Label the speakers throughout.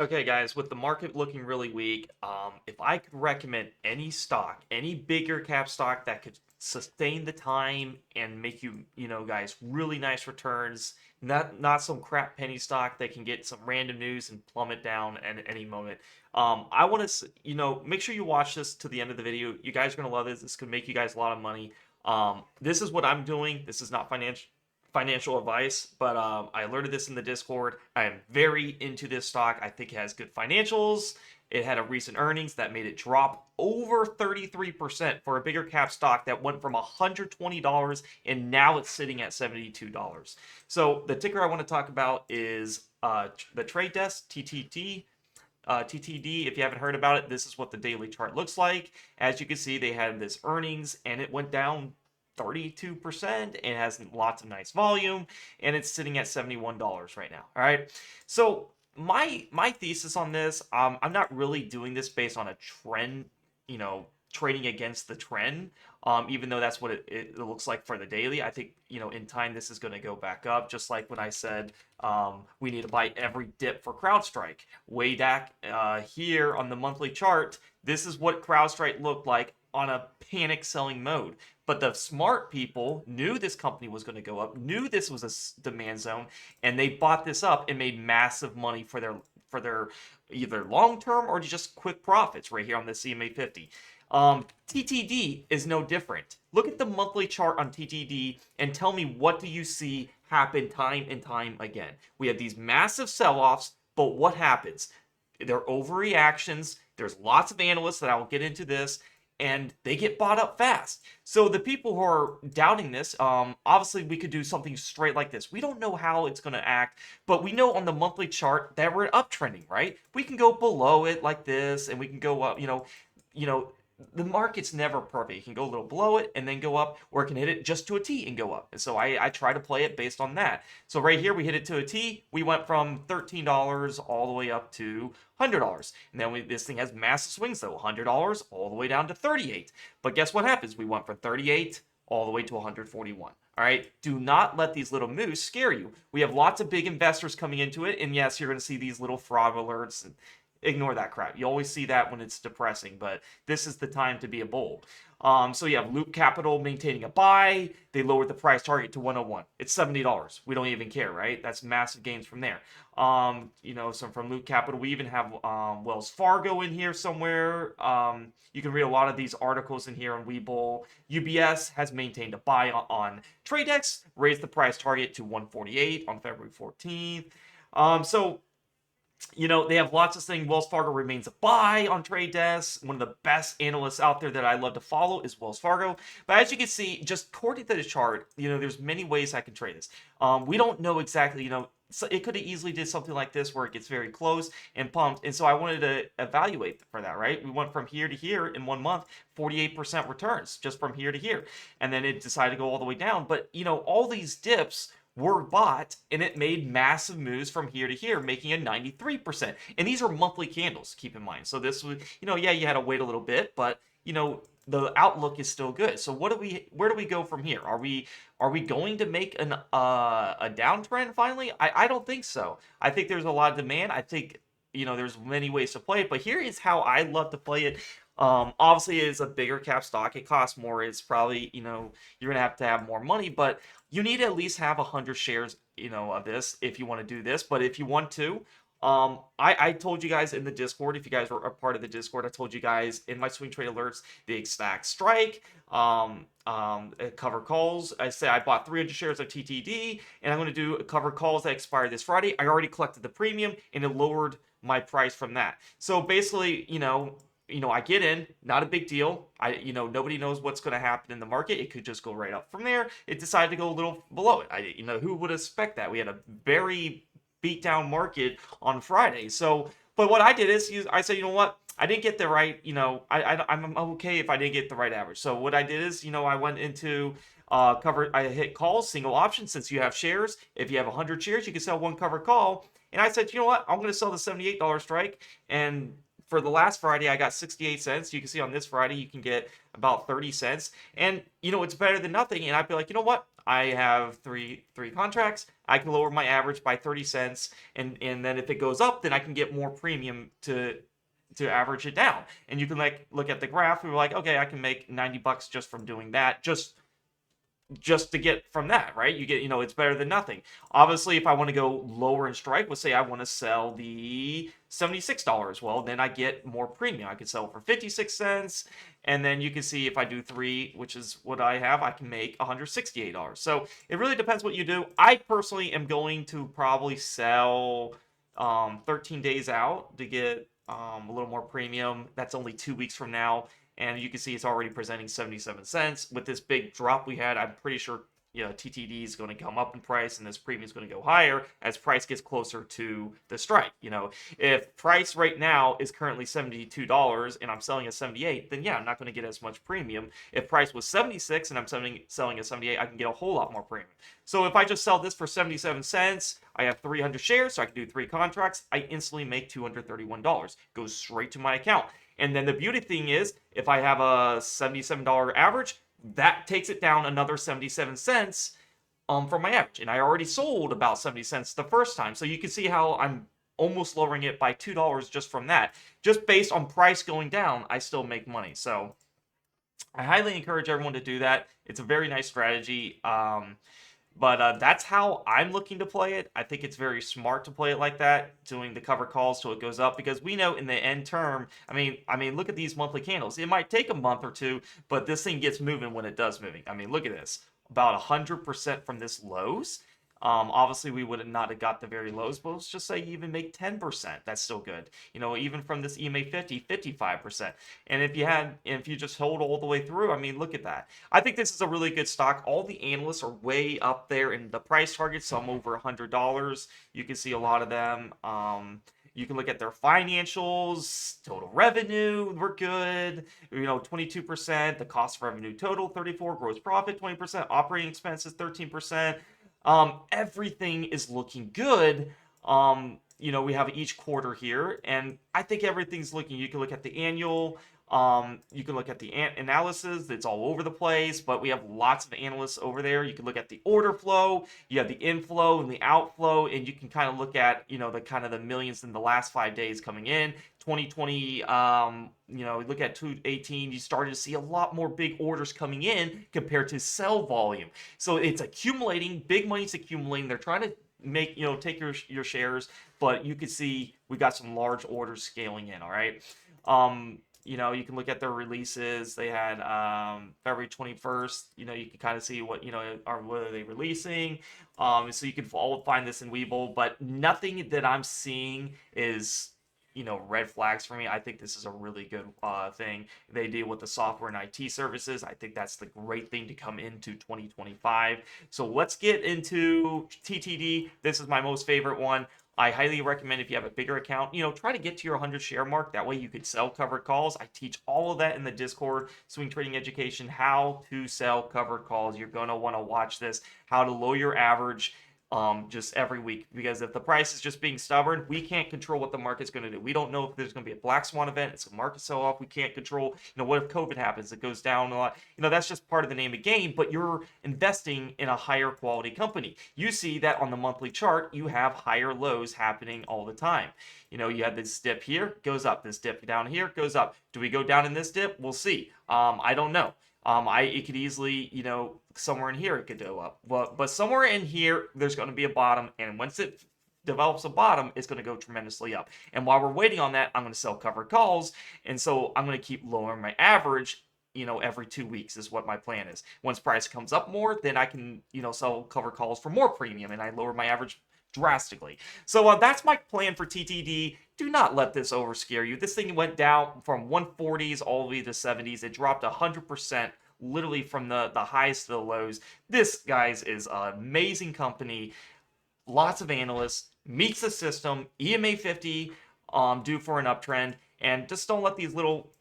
Speaker 1: Okay, guys, with the market looking really weak, if I could recommend any stock, any bigger cap stock that could sustain the time and make you, guys, really nice returns, not some crap penny stock that can get some random news and plummet down at any moment. I want to, make sure you watch this to the end of the video. You guys are gonna love this. This could make you guys a lot of money. This is what I'm doing. This is not financial advice, but I alerted this in the Discord. I am very into this stock. I think it has good financials. It had a recent earnings that made it drop over 33% for a bigger cap stock that went from $120 and now it's sitting at $72. So the ticker I want to talk about is the trade desk, TTD. TTD, if you haven't heard about it, this is what the daily chart looks like. As you can see, they had this earnings and it went down 32%. It has lots of nice volume and it's sitting at $71 right now. All right. So my thesis on this, I'm not really doing this based on a trend, trading against the trend. Even though that's what it looks like for the daily, I think in time this is going to go back up. Just like when I said we need to buy every dip for CrowdStrike way back here on the monthly chart. This is what CrowdStrike looked like on a panic selling mode. But the smart people knew this company was going to go up, knew this was a demand zone, and they bought this up and made massive money for their either long term or just quick profits right here on the CMA 50. TTD is no different. Look at the monthly chart on TTD and tell me, what do you see happen time and time again? We have these massive sell-offs, but what happens? They're overreactions. There's lots of analysts that I will get into this, and they get bought up fast. So the people who are doubting this, obviously we could do something straight like this. We don't know how it's going to act, but we know on the monthly chart that we're uptrending, right? We can go below it like this, and we can go up, the market's never perfect. You can go a little below it and then go up, or it can hit it just to a T and go up. And so I try to play it based on that. So right here, we hit it to a T. We went from $13 all the way up to $100. And then this thing has massive swings, though. $100 all the way down to 38. But guess what happens? We went from 38 all the way to 141. All right, do not let these little moves scare you. We have lots of big investors coming into it, and yes, you're going to see these little fraud alerts and ignore that crap. You always see that when it's depressing, but this is the time to be a bull. So you have Loop Capital maintaining a buy. They lowered the price target to 101. It's $70. We don't even care, right? That's massive gains from there. So from Loop Capital, we even have Wells Fargo in here somewhere. You can read a lot of these articles in here on Webull. UBS has maintained a buy on TradeX, raised the price target to 148 on February 14th. They have lots of things. Wells Fargo remains a buy on trade desk. One of the best analysts out there that I love to follow is Wells Fargo. But as you can see, just according to the chart, there's many ways I can trade this. We don't know exactly, so it could have easily did something like this where it gets very close and pumped. And so I wanted to evaluate for that, right? We went from here to here in 1 month, 48% returns just from here to here. And then it decided to go all the way down. But, all these dips were bought and it made massive moves from here to here, making a 93%. And these are monthly candles, keep in mind. So this was, yeah, you had to wait a little bit, but the outlook is still good. So where do we go from here? Are we going to make a downtrend finally? I don't think so. I think there's a lot of demand. I think there's many ways to play it, but here is how I love to play it. Obviously, it is a bigger cap stock. It costs more. It's probably, you're going to have more money, but you need to at least have 100 shares, of this if you want to do this. But if you want to, I told you guys in the Discord, if you guys were a part of the Discord, I told you guys in my swing trade alerts, the exact strike, cover calls. I said I bought 300 shares of TTD, and I'm going to do cover calls that expire this Friday. I already collected the premium, and it lowered my price from that. So basically, I get in, not a big deal. Nobody knows what's going to happen in the market. It could just go right up from there. It decided to go a little below it. Who would expect that? We had a very beat down market on Friday. So, but what I did is I said, you know what? I didn't get the right, I'm okay if I didn't get the right average. So what I did is, I went into I hit calls, single option, since you have shares. If you have 100 shares, you can sell one covered call. And I said, you know what? I'm going to sell the $78 strike and for the last Friday, I got 68 cents. You can see on this Friday, you can get about 30 cents. And, it's better than nothing. And I'd be like, you know what? I have three contracts. I can lower my average by 30 cents. And then if it goes up, then I can get more premium to average it down. And you can like look at the graph. We were like, okay, I can make 90 bucks just from doing that. Just to get from that, right? You get, it's better than nothing. Obviously, if I want to go lower in strike, let's say I want to sell the $76, well, then I get more premium. I could sell for 56 cents, and then you can see if I do 3, which is what I have, I can make $168. So it really depends what you do. I personally am going to probably sell 13 days out to get a little more premium. That's only 2 weeks from now. And you can see it's already presenting 77 cents. With this big drop we had, I'm pretty sure TTD is going to come up in price and this premium is going to go higher as price gets closer to the strike. If price right now is currently $72 and I'm selling at 78, then yeah, I'm not going to get as much premium. If price was 76 and I'm selling at 78, I can get a whole lot more premium. So if I just sell this for 77 cents, I have 300 shares, so I can do 3 contracts. I instantly make $231. Goes straight to my account. And then the beauty thing is, if I have a $77 average, that takes it down another 77 cents from my average. And I already sold about 70 cents the first time. So you can see how I'm almost lowering it by $2 just from that. Just based on price going down, I still make money. So I highly encourage everyone to do that. It's a very nice strategy. But that's how I'm looking to play it. I think it's very smart to play it like that, doing the cover calls till it goes up, because we know in the end term, I mean, look at these monthly candles. It might take a month or two, but this thing gets moving when it does moving. I mean, look at this. About 100% from this lows. Obviously, we would not have got the very lows, but let's just say you even make 10%. That's still good. Even from this EMA 50, 55%. And if you just hold all the way through, I mean, look at that. I think this is a really good stock. All the analysts are way up there in the price targets, some over $100. You can see a lot of them. You can look at their financials, total revenue, we're good. 22%, the cost of revenue total, 34%, gross profit, 20%, operating expenses, 13%. Everything is looking good. We have each quarter here, and I think everything's looking. You can look at the annual. You can look at the analysis. It's all over the place, but we have lots of analysts over there. You can look at the order flow. You have the inflow and the outflow, and you can kind of look at the millions in the last 5 days coming in. 2020, look at 2018, you started to see a lot more big orders coming in compared to sell volume. So it's accumulating, big money's accumulating. They're trying to make, take your shares, but you could see we got some large orders scaling in, all right? You can look at their releases. They had February 21st. You can kind of see what what are they releasing. So you can all find this in Webull, but nothing that I'm seeing is red flags for me. I think this is a really good thing. They deal with the software and IT services. I think that's the great thing to come into 2025. So let's get into TTD. This is my most favorite one. I highly recommend if you have a bigger account, try to get to your 100 share mark. That way you could sell covered calls. I teach all of that in the Discord, Swing Trading Education, how to sell covered calls. You're going to want to watch this, how to lower your average just every week, because if the price is just being stubborn, we can't control what the market's going to do. We don't know if there's going to be a black swan event. It's a market sell off. We can't control, what if COVID happens? It goes down a lot. That's just part of the name of the game, but you're investing in a higher quality company. You see that on the monthly chart, you have higher lows happening all the time. You have this dip here, goes up. This dip down here, goes up. Do we go down in this dip? We'll see. I don't know. It could easily, somewhere in here it could go up. But somewhere in here, there's going to be a bottom, and once it develops a bottom, it's going to go tremendously up. And while we're waiting on that, I'm going to sell covered calls, and so I'm going to keep lowering my average. Every 2 weeks is what my plan is. Once price comes up more, then I can, sell covered calls for more premium, and I lower my average drastically. So that's my plan for TTD. Do not let this over scare you. This thing went down from 140s all the way to 70s. It dropped 100%, literally from the highs to the lows. This, guys, is an amazing company. Lots of analysts, meets the system, EMA 50, due for an uptrend, and just don't let these little,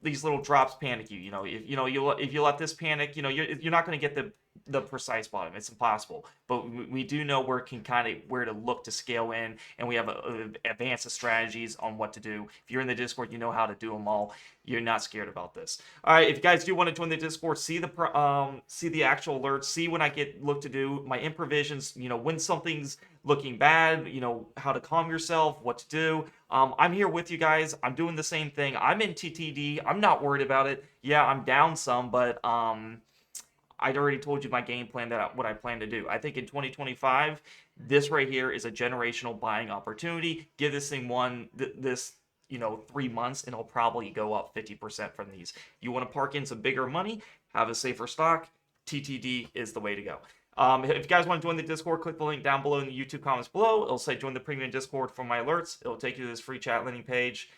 Speaker 1: these little drops panic you. If you let this panic, you're not going to get the the precise bottom. It's impossible, but we do know where to look to scale in, and we have advanced strategies on what to do. If you're in the Discord, you know how to do them all. You're not scared about this. All right, if you guys do want to join the Discord, see the actual alerts, see when I look to do my improvisions. When something's looking bad, how to calm yourself, what to do. I'm here with you guys. I'm doing the same thing. I'm in TTD. I'm not worried about it. Yeah, I'm down some, but I'd already told you my game plan, what I plan to do. I think in 2025, this right here is a generational buying opportunity. Give this thing this 3 months, and it'll probably go up 50% from these. You want to park in some bigger money, have a safer stock, TTD is the way to go. If you guys want to join the Discord, click the link down below in the YouTube comments below. It'll say join the premium Discord for my alerts. It'll take you to this free chat landing page.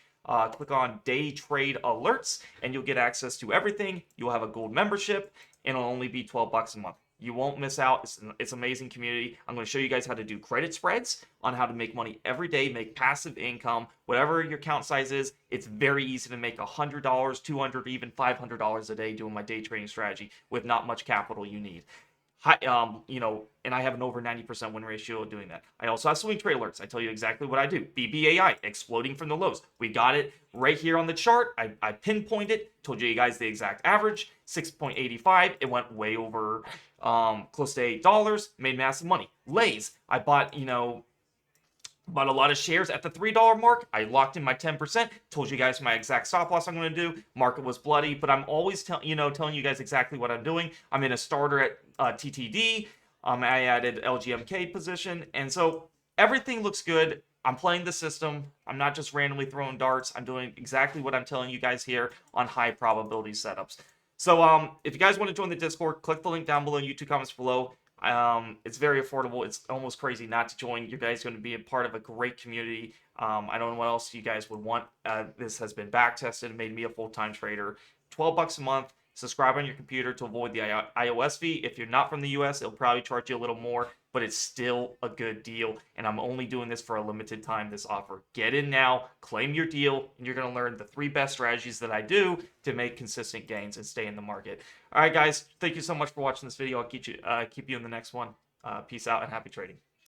Speaker 1: Click on day trade alerts, and you'll get access to everything. You'll have a gold membership, and it'll only be $12 a month. You won't miss out. It's an amazing community. I'm going to show you guys how to do credit spreads, on how to make money every day, make passive income, whatever your account size is. It's very easy to make $100, $200, even $500 a day doing my day trading strategy with not much capital you need. And I have an over 90% win ratio of doing that. I also have swing trade alerts. I tell you exactly what I do. BBAI, exploding from the lows. We got it right here on the chart. I pinpointed, told you guys the exact average, 6.85. It went way over, close to $8, made massive money. Lays, I bought a lot of shares at the $3 mark. I locked in my 10%. Told you guys my exact stop loss I'm going to do. Market was bloody, but I'm always telling you guys exactly what I'm doing. I'm in a starter at TTD. I added LGMK position, and so everything looks good. I'm playing the system. I'm not just randomly throwing darts. I'm doing exactly what I'm telling you guys here on high probability setups. So if you guys want to join the Discord, click the link down below in YouTube comments below. It's very affordable. It's almost crazy not to join. You guys are going to be a part of a great community. I don't know what else you guys would want. This has been back tested and made me a full-time trader. $12 a month. Subscribe on your computer to avoid the iOS fee. If you're not from the US, it'll probably charge you a little more, but it's still a good deal. And I'm only doing this for a limited time, this offer. Get in now, claim your deal, and you're going to learn the 3 best strategies that I do to make consistent gains and stay in the market. All right, guys, thank you so much for watching this video. I'll keep you in the next one. Peace out and happy trading.